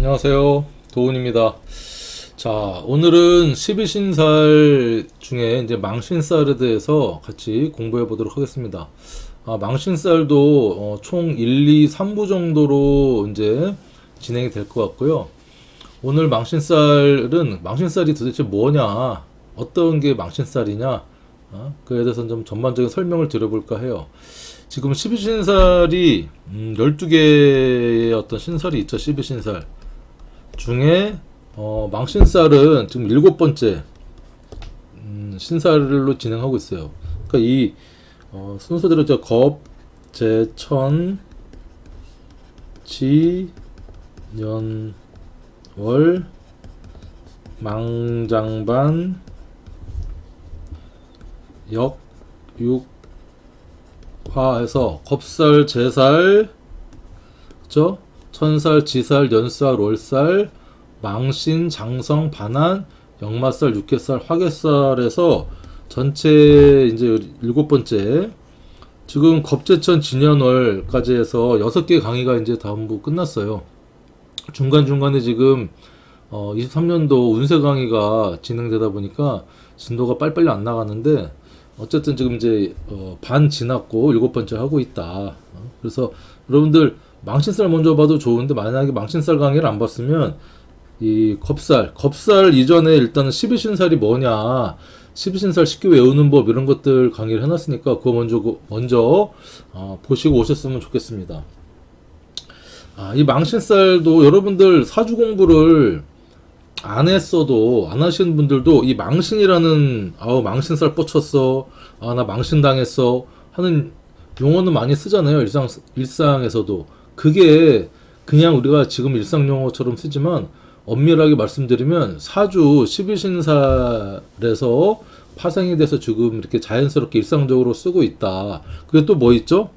안녕하세요. 도훈입니다. 자, 오늘은 12신살 중에 이제 망신살에 대해서 같이 공부해 보도록 하겠습니다. 망신살도 총 1, 2, 3부 정도로 이제 진행이 될 것 같고요. 오늘 망신살이 도대체 뭐냐, 어떤 게 망신살이냐, 그에 대해서 좀 전반적인 설명을 드려볼까 해요. 지금 12신살이 12개의 어떤 신살이 있죠. 12신살 중에 망신살은 지금 7번째 신살로 진행하고 있어요. 그러니까 이 순서대로 겁, 재, 천, 지, 년, 월, 망장반, 역, 육, 화해서 겁살, 재살, 그쵸? 천살, 지살, 연살, 월살, 망신, 장성, 반한, 역마살, 육개살, 화개살에서 전체 이제 7번째 지금 겁재천, 진연월까지 해서 6개 강의가 이제 전부 끝났어요. 중간중간에 지금 23년도 운세 강의가 진행되다 보니까 진도가 빨리빨리 안 나가는데 어쨌든 지금 이제 반 지났고 7번째 하고 있다. 그래서 여러분들 망신살 먼저 봐도 좋은데 만약에 망신살 강의를 안 봤으면 이 겁살 이전에 일단은 12신살이 뭐냐, 12신살 쉽게 외우는 법 이런 것들 강의를 해놨으니까 그거 먼저 보시고 오셨으면 좋겠습니다. 이 망신살도 여러분들 사주 공부를 안 했어도, 안 하시는 분들도 이 망신이라는 망신살 뻗쳤어, 나 망신 당했어 하는 용어는 많이 쓰잖아요. 일상에서도. 그게 그냥 우리가 지금 일상 용어처럼 쓰지만 엄밀하게 말씀드리면 사주 12신살에서 파생이 돼서 지금 이렇게 자연스럽게 일상적으로 쓰고 있다. 그게 또 뭐 있죠?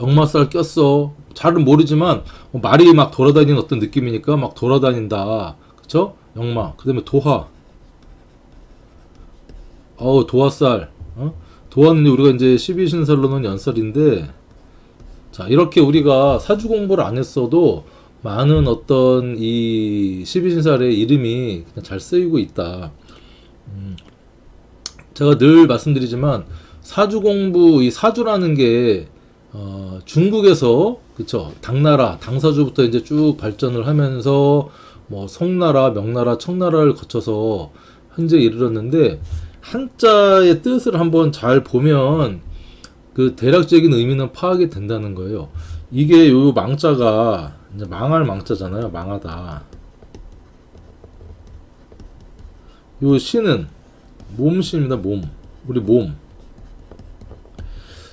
역마살 꼈어. 잘은 모르지만 말이 막 돌아다니는 어떤 느낌이니까 막 돌아다닌다. 그쵸? 역마. 그 다음에 도화. 도화살. 도화는 우리가 이제 12신살로는 연살인데, 자, 이렇게 우리가 사주 공부를 안 했어도 많은 어떤 이 12신살의 이름이 그냥 잘 쓰이고 있다. 제가 늘 말씀드리지만 사주 공부, 이 사주라는 게 중국에서, 그쵸, 당나라, 당사주부터 이제 쭉 발전을 하면서 뭐 송나라, 명나라, 청나라를 거쳐서 현재 이르렀는데, 한자의 뜻을 한번 잘 보면 그 대략적인 의미는 파악이 된다는 거예요. 이게 요 망자가 이제 망할 망자잖아요. 망하다. 요 신은 몸신입니다. 우리 몸.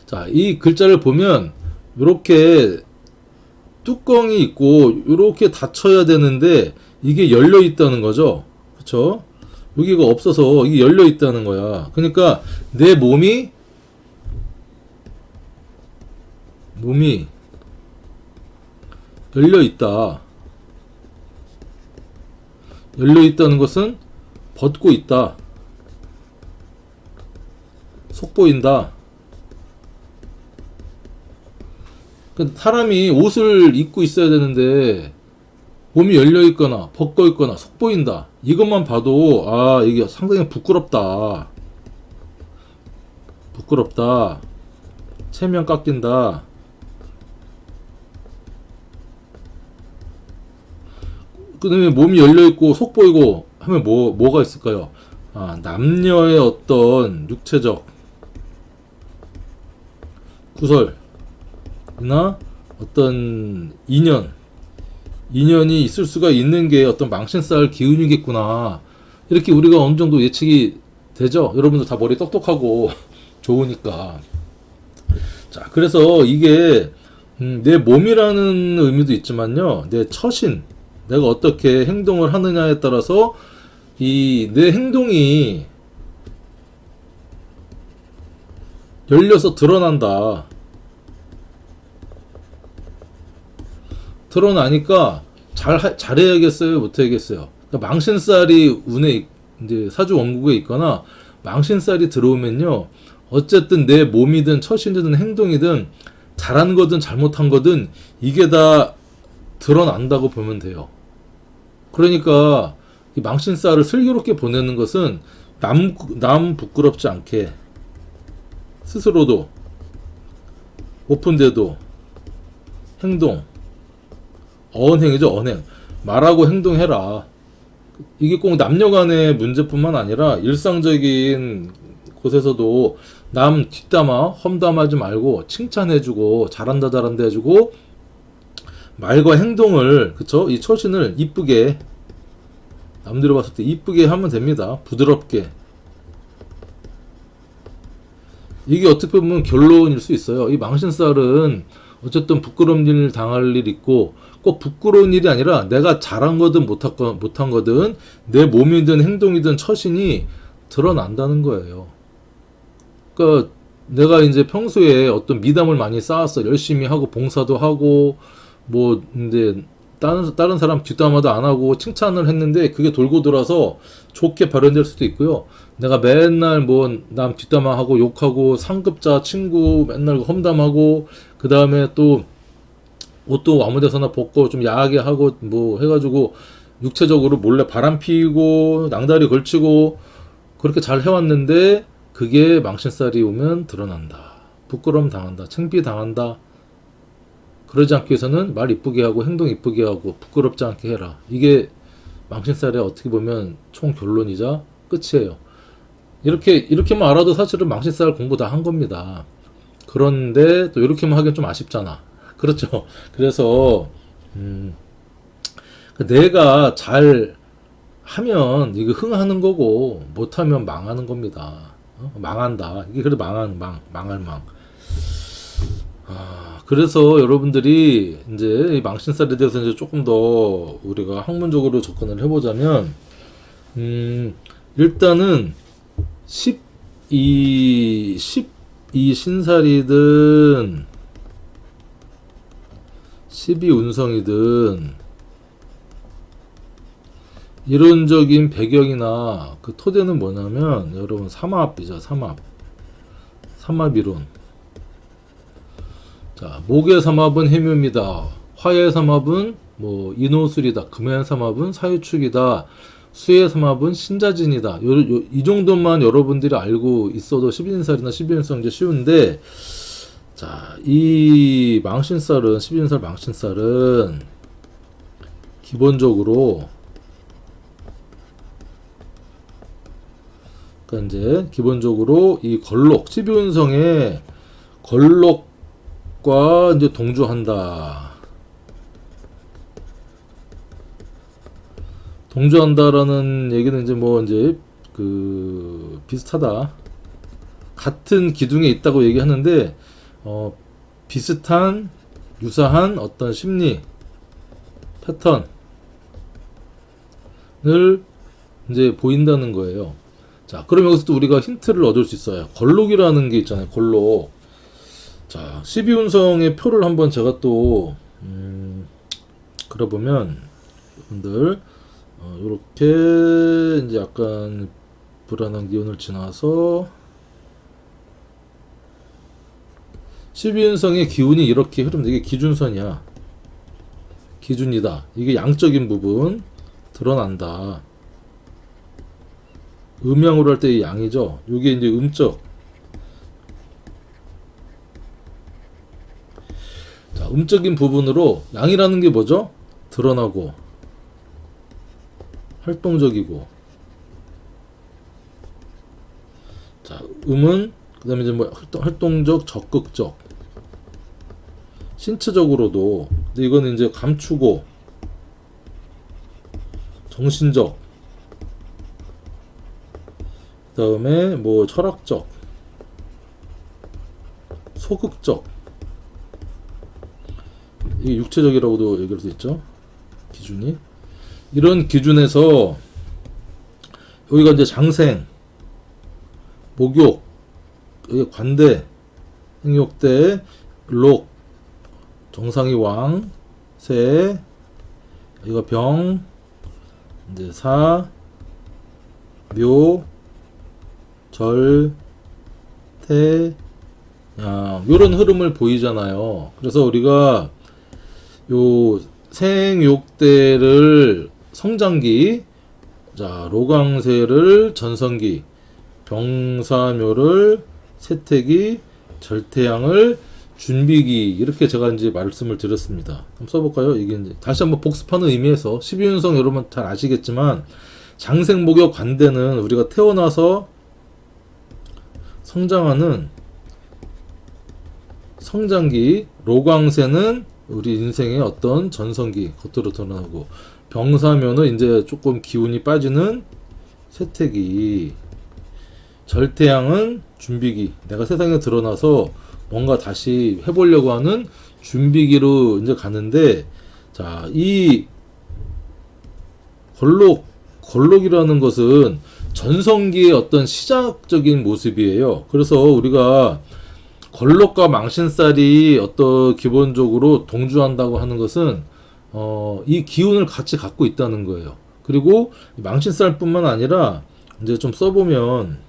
자, 이 글자를 보면 요렇게 뚜껑이 있고 요렇게 닫혀야 되는데 이게 열려 있다는 거죠. 그쵸? 여기가 없어서 이게 열려 있다는 거야. 그러니까 내 몸이 열려 있다. 열려 있다는 것은 벗고 있다. 속 보인다. 사람이 옷을 입고 있어야 되는데 몸이 열려 있거나 벗고 있거나 속 보인다. 이것만 봐도 이게 상당히 부끄럽다. 체면 깎인다. 그 다음에 몸이 열려 있고 속 보이고 하면 뭐가 있을까요? 남녀의 어떤 육체적 구설이나 어떤 인연이 있을 수가 있는 게 어떤 망신살 기운이겠구나. 이렇게 우리가 어느 정도 예측이 되죠? 여러분들 다 머리 똑똑하고 좋으니까. 자, 그래서 이게 내 몸이라는 의미도 있지만요, 내 처신, 내가 어떻게 행동을 하느냐에 따라서 이 내 행동이 열려서 드러난다. 드러나니까 잘해야겠어요, 못해야겠어요. 그러니까 망신살이 운에 이제 사주 원국에 있거나 망신살이 들어오면요, 어쨌든 내 몸이든 처신이든 행동이든 잘한 거든 잘못한 거든 이게 다 드러난다고 보면 돼요. 그러니까 이 망신살을 슬기롭게 보내는 것은 남 부끄럽지 않게 스스로도 오픈돼도 행동, 언행이죠. 언행. 말하고 행동해라. 이게 꼭 남녀 간의 문제뿐만 아니라 일상적인 곳에서도 남 뒷담화, 험담하지 말고 칭찬해주고 잘한다 잘한다 해주고 말과 행동을, 그쵸? 이 처신을 이쁘게, 남들이 봤을 때 이쁘게 하면 됩니다. 부드럽게. 이게 어떻게 보면 결론일 수 있어요. 이 망신살은 어쨌든 부끄러운 일 당할 일 있고, 꼭 부끄러운 일이 아니라 내가 잘한 거든 못한 거든 내 몸이든 행동이든 처신이 드러난다는 거예요. 그러니까 내가 이제 평소에 어떤 미담을 많이 쌓았어. 열심히 하고 봉사도 하고 뭐 근데 다른 사람 뒷담화도 안 하고 칭찬을 했는데 그게 돌고 돌아서 좋게 발현될 수도 있고요. 내가 맨날 뭐 남 뒷담화하고 욕하고 상급자 친구 맨날 험담하고 그 다음에 또 옷도 아무 데서나 벗고 좀 야하게 하고 뭐 해가지고 육체적으로 몰래 바람 피우고 낭다리 걸치고 그렇게 잘 해왔는데 그게 망신살이 오면 드러난다. 부끄러움 당한다. 창피 당한다. 그러지 않기 위해서는 말 이쁘게 하고 행동 이쁘게 하고 부끄럽지 않게 해라. 이게 망신살의 어떻게 보면 총 결론이자 끝이에요. 이렇게만 알아도 사실은 망신살 공부 다 한 겁니다. 그런데 또 이렇게만 하기엔 좀 아쉽잖아. 그렇죠. 그래서 내가 잘 하면 이거 흥하는 거고 못하면 망하는 겁니다. 망한다. 이게 그래도 망할 망. 그래서 여러분들이 이제 이 망신살에 대해서 이제 조금 더 우리가 학문적으로 접근을 해보자면, 일단은 12 신살이든 12운성이든 이론적인 배경이나 그 토대는 뭐냐면 여러분 삼합이죠. 삼합이론. 자, 목의 삼합은 해묘입니다. 화의 삼합은 뭐 인호술이다. 금의 삼합은 사유축이다. 수의 삼합은 신자진이다. 이 정도만 여러분들이 알고 있어도 12인살이나 12인성 이제 쉬운데, 자, 이 망신살은 12인살 망신살은 기본적으로 그러니까 이제 기본적으로 이 걸록 12운성의 걸록과 이제 동조한다. 동조한다라는 얘기는 이제 뭐 이제 그 비슷하다. 같은 기둥에 있다고 얘기하는데 비슷한 유사한 어떤 심리 패턴을 이제 보인다는 거예요. 자, 그럼 여기서 또 우리가 힌트를 얻을 수 있어요. 걸록이라는 게 있잖아요. 걸록. 자, 12운성의 표를 한번 제가 또 그려보면 여러분들 요렇게 이제 약간 불안한 기운을 지나서 12운성의 기운이 이렇게 흐르면 이게 기준선이야. 기준이다. 이게 양적인 부분 드러난다. 음양으로 할 때 양이죠. 이게 이제 음적. 자, 음적인 부분으로 양이라는 게 뭐죠? 드러나고 활동적이고. 자, 음은 그다음에 이제 뭐 활동적, 적극적. 신체적으로도 근데 이거는 이제 감추고 정신적. 그다음에 뭐 철학적, 소극적. 이게 육체적이라고도 얘기할 수 있죠. 기준이. 이런 기준에서 여기가 이제 장생, 목욕, 여기 관대, 행욕대, 록, 정상이 왕, 세, 여기가 병, 이제 사, 묘, 절, 태, 양, 요런 흐름을 보이잖아요. 그래서 우리가 요 생육대를 성장기, 자, 로강세를 전성기, 병사묘를 세태기, 절태양을 준비기, 이렇게 제가 이제 말씀을 드렸습니다. 한번 써볼까요? 이게 이제 다시 한번 복습하는 의미에서 12운성 여러분 잘 아시겠지만 장생목욕 관대는 우리가 태어나서 성장하는 성장기, 로광세는 우리 인생의 어떤 전성기 겉으로 드러나고, 병사묘는 이제 조금 기운이 빠지는 세태기, 절태양은 준비기, 내가 세상에 드러나서 뭔가 다시 해보려고 하는 준비기로 이제 가는데, 자, 이 걸록이라는 것은 전성기의 어떤 시작적인 모습이에요. 그래서 우리가 걸록과 망신살이 어떤 기본적으로 동주한다고 하는 것은 이 기운을 같이 갖고 있다는 거예요. 그리고 망신살뿐만 아니라 이제 좀 써보면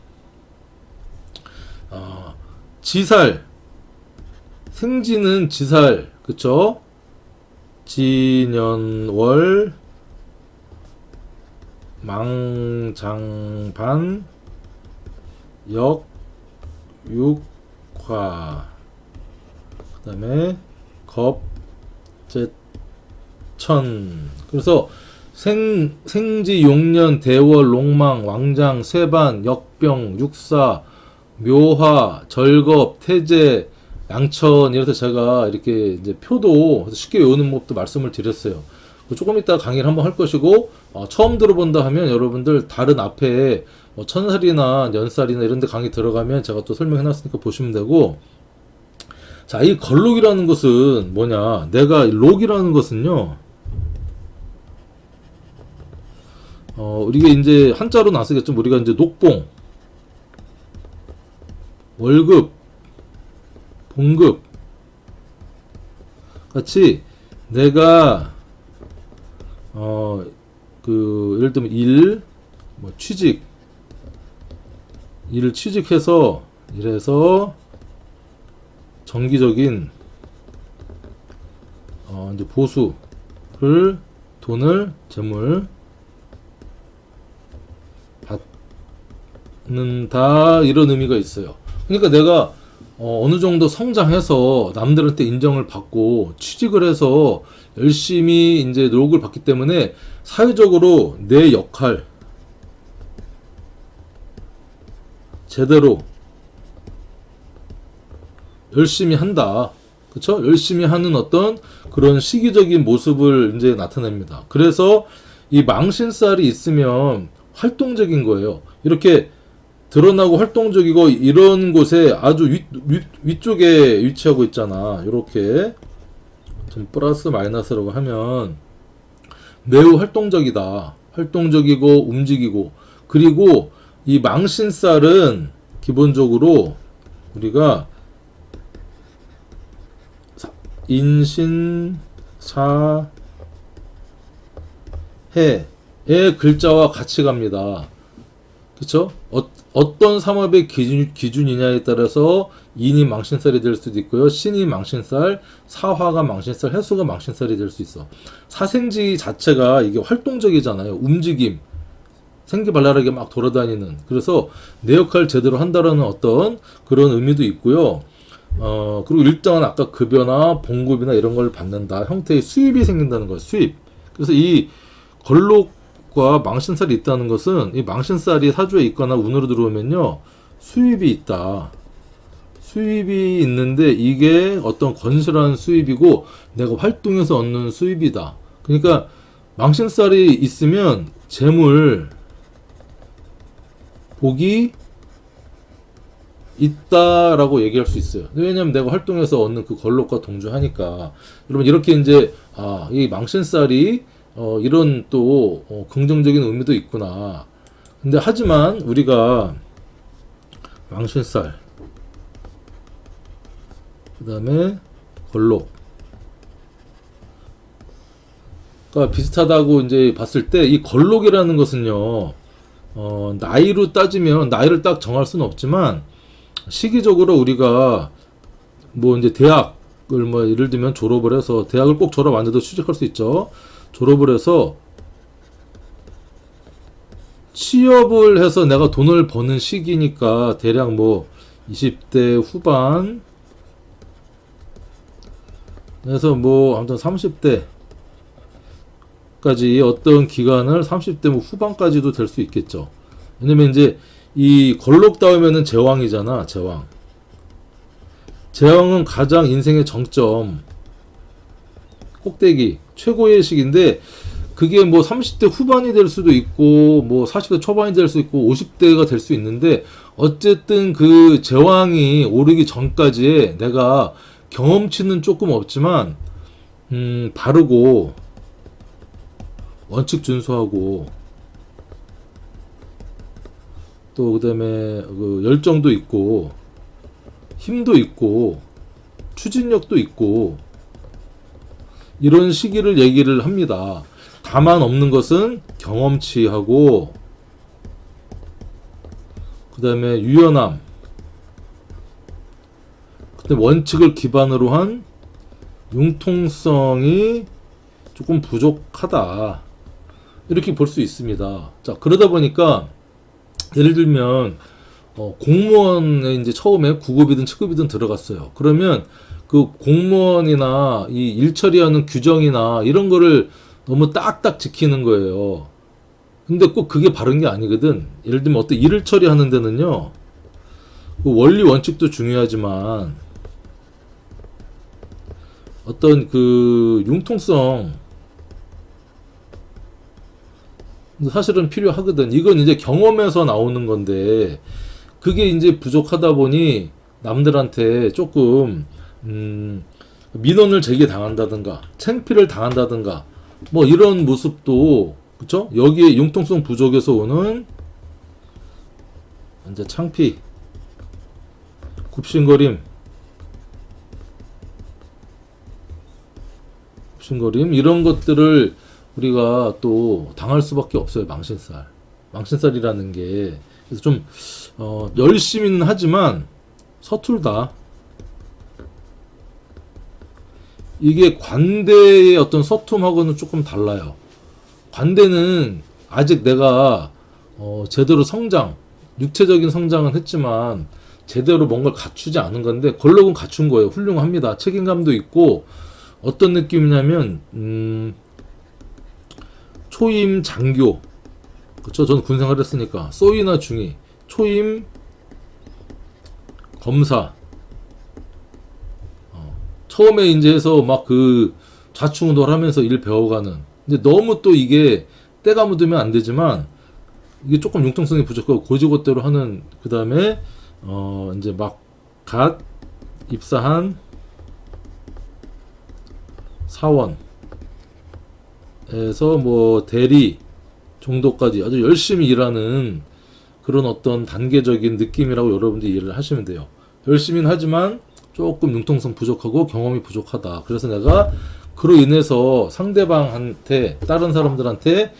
지살, 생지는 지살, 그쵸? 진연월, 망장반, 역, 육, 화, 그 다음에 겁, 제천. 그래서 생지, 용년, 대월, 롱망, 왕장, 쇠반, 역병, 육사, 묘화, 절겁, 태제, 양천, 이래서 제가 이렇게 이제 표도 쉽게 외우는 법도 말씀을 드렸어요. 조금 이따 강의를 한번 할 것이고, 처음 들어본다 하면 여러분들 다른 앞에 천살이나 연살이나 이런 데 강의 들어가면 제가 또 설명해 놨으니까 보시면 되고, 자, 이 걸록이라는 것은 뭐냐, 내가 록이라는 것은요, 우리가 이제 한자로는 안 쓰겠지만 우리가 이제 녹봉, 월급, 봉급 같이 내가 예를 들면 일을 취직해서 이래서 정기적인 이제 보수를, 돈을, 재물 받는다, 이런 의미가 있어요. 그러니까 내가 어느 정도 성장해서 남들한테 인정을 받고 취직을 해서 열심히 이제 노력을 받기 때문에 사회적으로 내 역할 제대로 열심히 한다. 그쵸? 열심히 하는 어떤 그런 시기적인 모습을 이제 나타냅니다. 그래서 이 망신살이 있으면 활동적인 거예요. 이렇게 드러나고 활동적이고 이런 곳에 아주 위쪽에 위치하고 있잖아. 이렇게 좀 플러스 마이너스라고 하면 매우 활동적이다. 활동적이고 움직이고, 그리고 이 망신살은 기본적으로 우리가 인신, 사, 해의 글자와 같이 갑니다. 그쵸? 어떤 삼합의 기준이냐에 따라서 인이 망신살이 될 수도 있고요. 신이 망신살, 사화가 망신살, 해수가 망신살이 될 수 있어. 사생지 자체가 이게 활동적이잖아요. 움직임, 생기발랄하게 막 돌아다니는. 그래서 내 역할 제대로 한다라는 어떤 그런 의미도 있고요. 그리고 일정한 아까 급여나 봉급이나 이런 걸 받는다. 형태의 수입이 생긴다는 거예요. 수입. 그래서 이 걸록과 망신살이 있다는 것은, 이 망신살이 사주에 있거나 운으로 들어오면요, 수입이 있다. 수입이 있는데 이게 어떤 건실한 수입이고 내가 활동해서 얻는 수입이다. 그러니까 망신살이 있으면 재물, 복이 있다라고 얘기할 수 있어요. 왜냐면 내가 활동해서 얻는 그 걸록과 동조하니까. 여러분, 이렇게 이제 이 망신살이 이런 또 긍정적인 의미도 있구나. 근데 하지만 우리가 망신살, 그 다음에 걸록, 그러니까 비슷하다고 이제 봤을 때, 이 걸록이라는 것은요, 나이로 따지면 나이를 딱 정할 수는 없지만 시기적으로 우리가 뭐 이제 대학을 뭐 예를 들면 졸업을 해서 대학을 꼭 졸업 안 해도 취직할 수 있죠. 졸업을 해서 취업을 해서 내가 돈을 버는 시기니까 대략 뭐 20대 후반 그래서 뭐 아무튼 30대까지 어떤 기간을 30대 뭐 후반까지도 될 수 있겠죠. 왜냐면 이제 이 걸록 닿으면은 제왕이잖아. 제왕은 가장 인생의 정점 꼭대기 최고의 시기인데 그게 뭐 30대 후반이 될 수도 있고 뭐 40대 초반이 될 수 있고 50대가 될 수 있는데 어쨌든 그 제왕이 오르기 전까지의 내가 경험치는 조금 없지만 바르고 원칙 준수하고 또 그다음에 그 열정도 있고 힘도 있고 추진력도 있고 이런 시기를 얘기를 합니다. 다만 없는 것은 경험치하고 그다음에 유연함 그다음에 원칙을 기반으로 한 융통성이 조금 부족하다 이렇게 볼 수 있습니다. 자 그러다 보니까 예를 들면 공무원에 이제 처음에 9급이든 7급이든 들어갔어요. 그러면 그 공무원이나 이 일 처리하는 규정이나 이런 거를 너무 딱딱 지키는 거예요. 근데 꼭 그게 바른 게 아니거든. 예를 들면 어떤 일을 처리하는 데는요. 그 원리 원칙도 중요하지만 어떤 그 융통성 사실은 필요하거든. 이건 이제 경험에서 나오는 건데 그게 이제 부족하다 보니 남들한테 조금 민원을 제기 당한다든가 창피를 당한다든가 뭐 이런 모습도 그쵸? 여기에 융통성 부족에서 오는 이제 창피, 굽신거림 이런 것들을 우리가 또 당할 수밖에 없어요. 망신살이라는 게 그래서 좀 열심히는 하지만 서툴다. 이게 관대의 어떤 서툼하고는 조금 달라요. 관대는 아직 내가 제대로 육체적인 성장은 했지만 제대로 뭔가를 갖추지 않은 건데 걸록은 갖춘 거예요. 훌륭합니다. 책임감도 있고 어떤 느낌이냐면 초임 장교 그쵸? 저는 군생활 했으니까 소위나 중위 초임 검사 처음에 이제 해서 막 그 좌충우돌 하면서 일 배워가는 근데 너무 또 이게 때가 묻으면 안 되지만 이게 조금 융통성이 부족하고 고지고대로 하는 그 다음에 이제 막 갓 입사한 사원에서 뭐 대리 정도까지 아주 열심히 일하는 그런 어떤 단계적인 느낌이라고 여러분들이 이해를 하시면 돼요. 열심히는 하지만 조금 융통성 부족하고 경험이 부족하다. 그래서 내가 그로 인해서 상대방한테 다른 사람들한테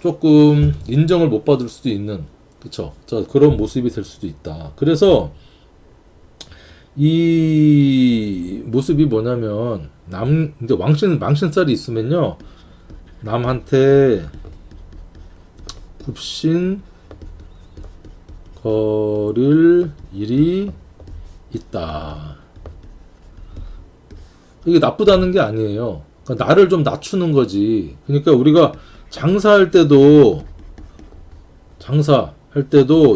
조금 인정을 못 받을 수도 있는 그쵸? 자, 그런 모습이 될 수도 있다. 그래서 이 모습이 뭐냐면 근데 망신살이 있으면요 남한테 굽신 거릴 일이 있다. 이게 나쁘다는 게 아니에요. 그러니까 나를 좀 낮추는 거지. 그러니까 우리가 장사할 때도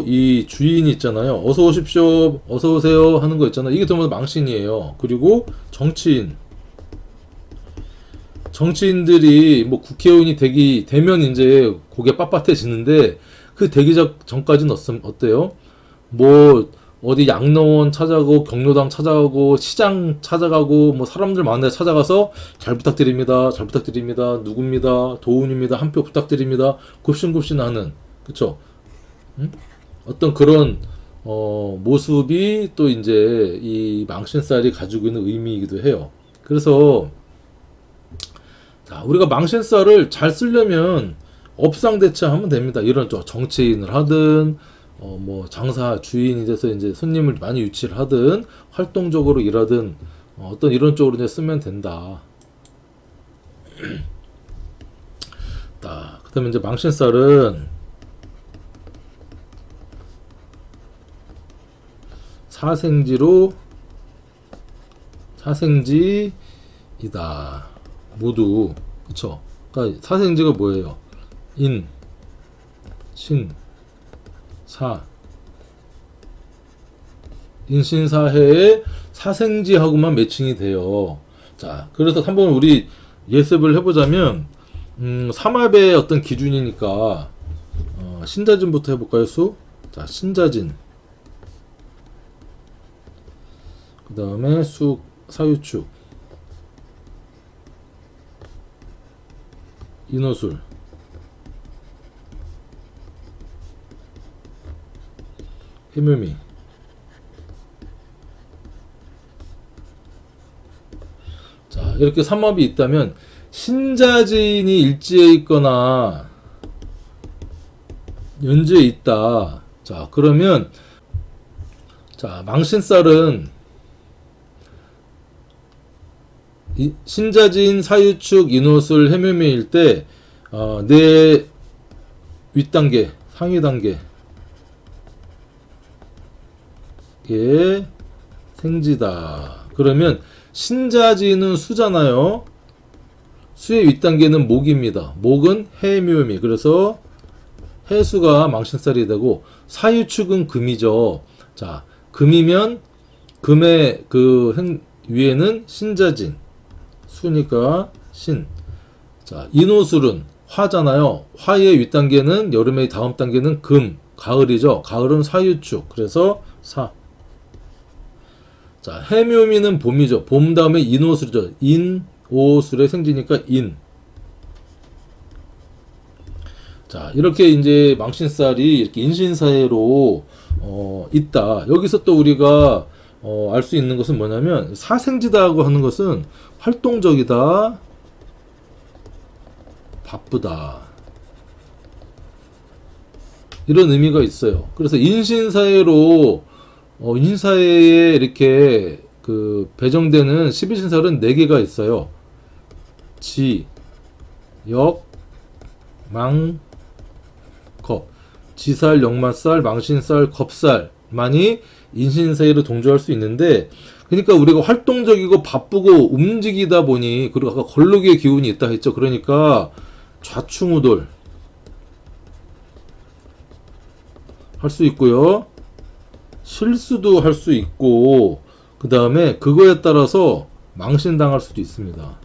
이 주인이 있잖아요. 어서 오십시오, 어서 오세요 하는 거 있잖아요. 이게 전부 다 망신이에요. 그리고 정치인들이 뭐 국회의원이 되면 이제 고개 빳빳해지는데 그 되기 전까지는 어때요? 뭐 어디 양로원 찾아가고 경로당 찾아가고 시장 찾아가고 뭐 사람들 많은 데 찾아가서 잘 부탁드립니다. 누굽니다. 도훈입니다. 한 표 부탁드립니다. 굽신굽신하는 그쵸? 어떤 그런 모습이 또 이제 이 망신살이 가지고 있는 의미이기도 해요. 그래서 자, 우리가 망신살을 잘 쓰려면 업상대처하면 됩니다. 이런 정치인을 하든 뭐 장사 주인이 돼서 이제 손님을 많이 유치를 하든 활동적으로 일하든 어떤 이런 쪽으로 이제 쓰면 된다. 그 다음에 이제 망신살은 사생지이다. 모두 그쵸? 그러니까 사생지가 뭐예요? 인, 신, 사. 인신사해의 사생지하고만 매칭이 돼요. 자, 그래서 한번 우리 예습을 해보자면, 삼합의 어떤 기준이니까, 신자진부터 해볼까요, 수? 자, 신자진. 그 다음에 수, 사유축. 인호술. 해묘미. 자, 이렇게 삼합이 있다면 신자진이 일지에 있거나 연지에 있다. 자, 그러면 자, 망신살은 신자진, 사유축, 인호술, 해묘미일 때 내 윗단계, 상위 단계의 생지다. 그러면 신자지는 수잖아요. 수의 윗단계는 목입니다. 목은 해묘미. 그래서 해수가 망신살이 되고 사유축은 금이죠. 자, 금이면 금의 그 위에는 신자진. 수니까 신. 자, 인호술은 화잖아요. 화의 윗단계는 여름의 다음 단계는 금. 가을이죠. 가을은 사유축. 그래서 사. 자, 해묘미는 봄이죠. 봄 다음에 인호술이죠. 인오술의 생지니까 인. 자, 이렇게 이제 망신살이 이렇게 인신사해로 있다. 여기서 또 우리가 알 수 있는 것은 뭐냐면 사생지다고 하는 것은 활동적이다, 바쁘다. 이런 의미가 있어요. 그래서 인신사해로 인사회에 이렇게 그 배정되는 12신살은 4개가 있어요. 지, 역, 망, 겁. 지살, 역마살, 망신살, 겁살만이 인신사회로 동조할 수 있는데, 그러니까 우리가 활동적이고 바쁘고 움직이다 보니, 그리고 아까 걸룩의 기운이 있다 했죠. 그러니까 좌충우돌 할 수 있고요. 실수도 할 수 있고, 그 다음에 그거에 따라서 망신당할 수도 있습니다.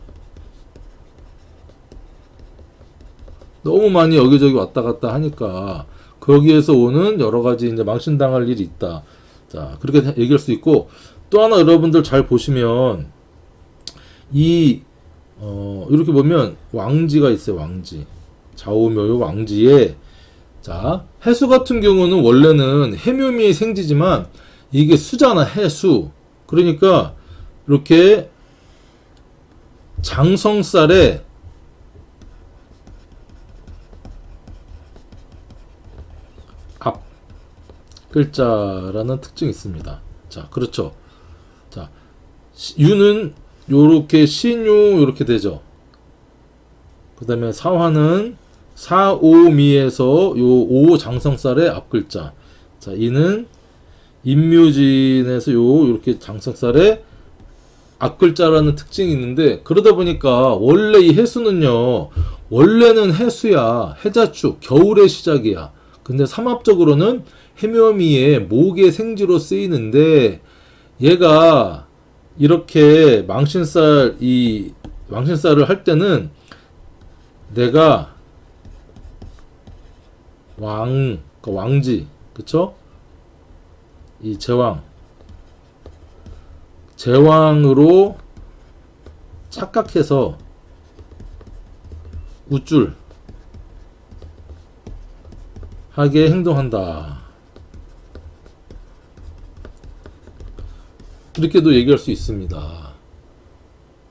너무 많이 여기저기 왔다 갔다 하니까 거기에서 오는 여러 가지 이제 망신당할 일이 있다. 자, 그렇게 얘기할 수 있고, 또 하나 여러분들 잘 보시면 이렇게 보면 왕지가 있어요. 왕지. 좌우묘요 왕지에, 자, 해수 같은 경우는 원래는 해묘미의 생지지만 이게 수잖아. 해수. 그러니까 이렇게 장성살에 앞 글자라는 특징이 있습니다. 자, 그렇죠. 자, 유는 요렇게 신유 요렇게 되죠. 그 다음에 사화는 사오미에서 요 오 장성살의 앞글자. 자, 이는 인묘진에서 요렇게 장성살의 앞글자라는 특징이 있는데, 그러다 보니까 원래 이 해수는요, 원래는 해수야. 해자축, 겨울의 시작이야. 근데 삼합적으로는 해묘미의 목의 생지로 쓰이는데, 얘가 이렇게 망신살을 할 때는 내가 왕지, 그쵸? 이 제왕으로 착각해서 우쭐 하게 행동한다. 이렇게도 얘기할 수 있습니다.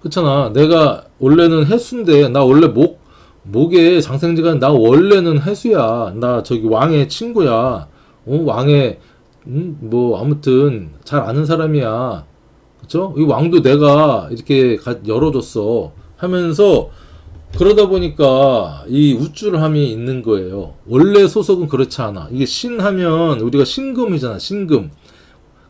그렇잖아. 내가 원래는 해수인데, 나 원래 목에 장생지가, 나 원래는 해수야. 나 저기 왕의 친구야. 왕의 뭐 아무튼 잘 아는 사람이야. 그쵸? 이 왕도 내가 이렇게 열어줬어 하면서 그러다 보니까 이 우쭐함이 있는 거예요. 원래 소속은 그렇지 않아. 이게 신하면 우리가 신금이잖아.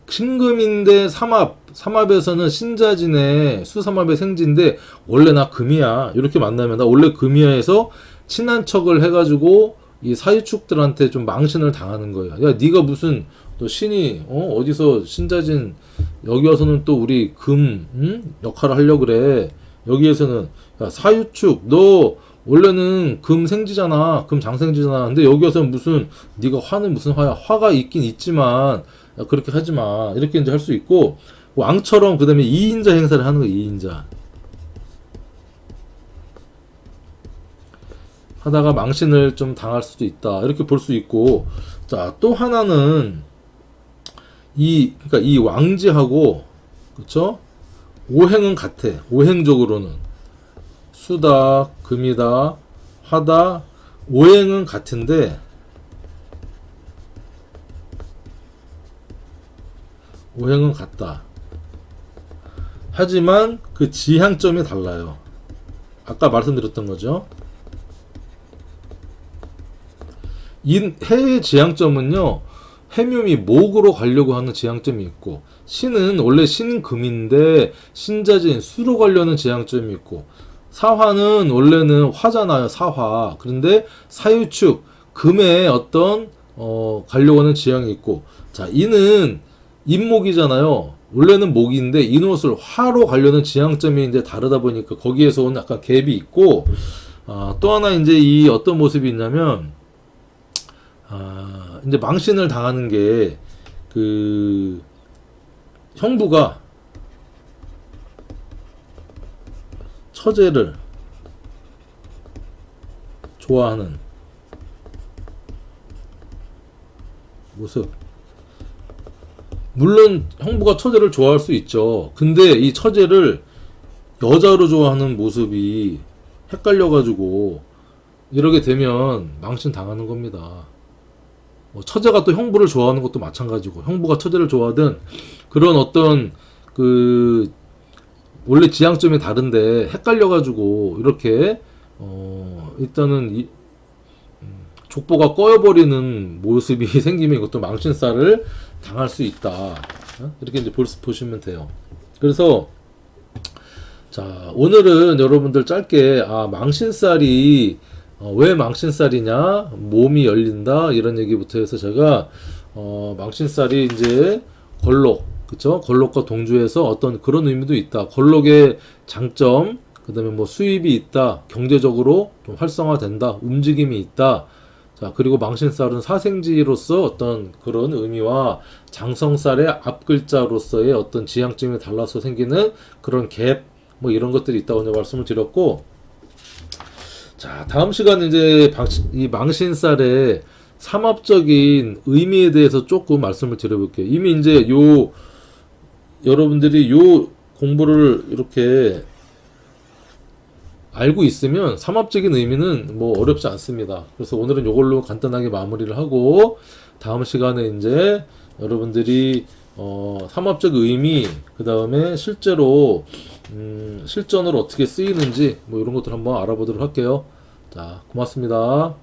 신금인데 삼합에서는 신자진의 수삼합의 생지인데 원래 나 금이야. 이렇게 만나면 나 원래 금이야 해서 친한 척을 해가지고 이 사유축들한테 좀 망신을 당하는 거예요. 야, 네가 무슨 또 신이 어디서 신자진 여기 와서는 또 우리 금 역할을 하려고 그래. 여기에서는 야, 사유축 너 원래는 금 생지잖아. 금 장생지잖아. 근데 여기 와서는 무슨 네가 화는 무슨 화야. 화가 있긴 있지만 야, 그렇게 하지 마. 이렇게 이제 할 수 있고 왕처럼 그다음에 2인자 행사를 하는 거야. 2인자. 하다가 망신을 좀 당할 수도 있다. 이렇게 볼 수 있고 자, 또 하나는 그러니까 이 왕지하고 그쵸? 오행은 같아. 오행적으로는 수다, 금이다, 화다, 오행은 같은데 오행은 같다. 하지만 그 지향점이 달라요. 아까 말씀드렸던 거죠. 이 해의 지향점은요. 해묘미 목으로 가려고 하는 지향점이 있고 신은 원래 신금인데 신자진 수로 가려는 지향점이 있고 사화는 원래는 화잖아요. 사화. 그런데 사유축 금에 어떤 가려고 하는 지향이 있고 자 이는 인목이잖아요. 원래는 목인데 이노을 화로 가려는 지향점이 이제 다르다 보니까 거기에서 온 약간 갭이 있고 또 하나 이제 이 어떤 모습이 있냐면 이제 망신을 당하는 게 그 형부가 처제를 좋아하는 모습. 물론 형부가 처제를 좋아할 수 있죠. 근데 이 처제를 여자로 좋아하는 모습이 헷갈려가지고 이러게 되면 망신 당하는 겁니다. 처제가 또 형부를 좋아하는 것도 마찬가지고 형부가 처제를 좋아하든 그런 어떤 그 원래 지향점이 다른데 헷갈려가지고 이렇게 일단은 족보가 꺼여버리는 모습이 생기면 이것도 망신살을 당할 수 있다. 이렇게 이제 보시면 돼요. 그래서 자 오늘은 여러분들 짧게 망신살이 왜 망신살이냐 몸이 열린다 이런 얘기부터 해서 제가 망신살이 이제 걸록 그쵸 걸록과 동주해서 어떤 그런 의미도 있다. 걸록의 장점 그 다음에 뭐 수입이 있다 경제적으로 좀 활성화된다 움직임이 있다. 자 그리고 망신살은 사생지로서 어떤 그런 의미와 장성살의 앞글자로서의 어떤 지향점이 달라서 생기는 그런 갭 뭐 이런 것들이 있다고 이제 말씀을 드렸고 자 다음 시간에 이제 이 망신살의 삼합적인 의미에 대해서 조금 말씀을 드려볼게요. 이미 이제 여러분들이 요 공부를 이렇게 알고 있으면 삼합적인 의미는 뭐 어렵지 않습니다. 그래서 오늘은 이걸로 간단하게 마무리를 하고 다음 시간에 이제 여러분들이 삼합적 의미 그 다음에 실제로 실전으로 어떻게 쓰이는지 뭐 이런 것들 한번 알아보도록 할게요. 자, 고맙습니다.